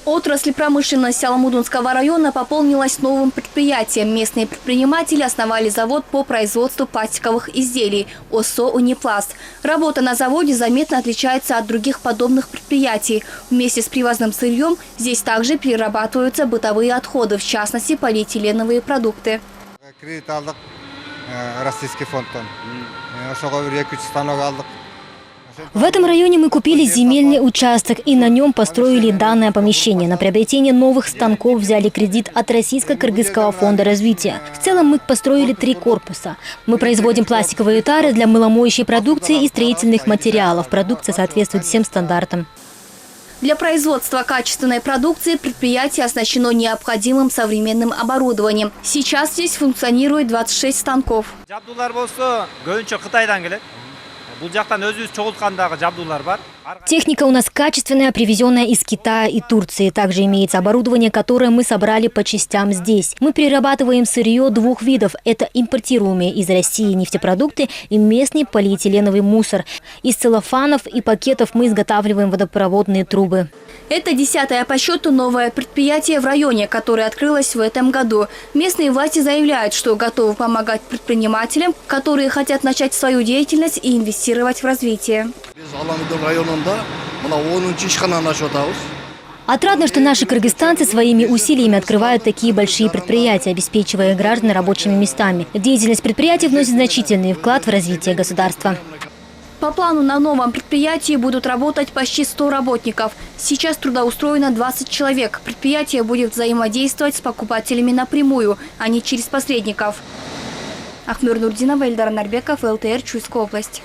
Отрасль промышленности Аламудунского района пополнилась новым предприятием. Местные предприниматели основали завод по производству пластиковых изделий ОСО «Унипласт». Работа на заводе заметно отличается от других подобных предприятий. Вместе с привозным сырьем здесь также перерабатываются бытовые отходы, в частности полиэтиленовые продукты. В этом районе мы купили земельный участок и на нем построили данное помещение. На приобретение новых станков взяли кредит от Российско-Кыргызского фонда развития. В целом мы построили 3 корпуса. Мы производим пластиковые тары для мыломоющей продукции и строительных материалов. Продукция соответствует всем стандартам. Для производства качественной продукции предприятие оснащено необходимым современным оборудованием. Сейчас здесь функционирует 26 станков. Техника у нас качественная, привезенная из Китая и Турции. Также имеется оборудование, которое мы собрали по частям здесь. Мы перерабатываем сырье 2 видов. Это импортируемые из России нефтепродукты и местный полиэтиленовый мусор. Из целлофанов и пакетов мы изготавливаем водопроводные трубы. Это 10-е по счету новое предприятие в районе, которое открылось в этом году. Местные власти заявляют, что готовы помогать предпринимателям, которые хотят начать свою деятельность и инвестировать в развитие. Отрадно, что наши кыргызстанцы своими усилиями открывают такие большие предприятия, обеспечивая граждан рабочими местами. Деятельность предприятий вносит значительный вклад в развитие государства. По плану на новом предприятии будут работать почти 100 работников. Сейчас трудоустроено 20 человек. Предприятие будет взаимодействовать с покупателями напрямую, а не через посредников. Ахмер Нурдинова, Эльдар Нарбеков, ЛТР, Чуйская область.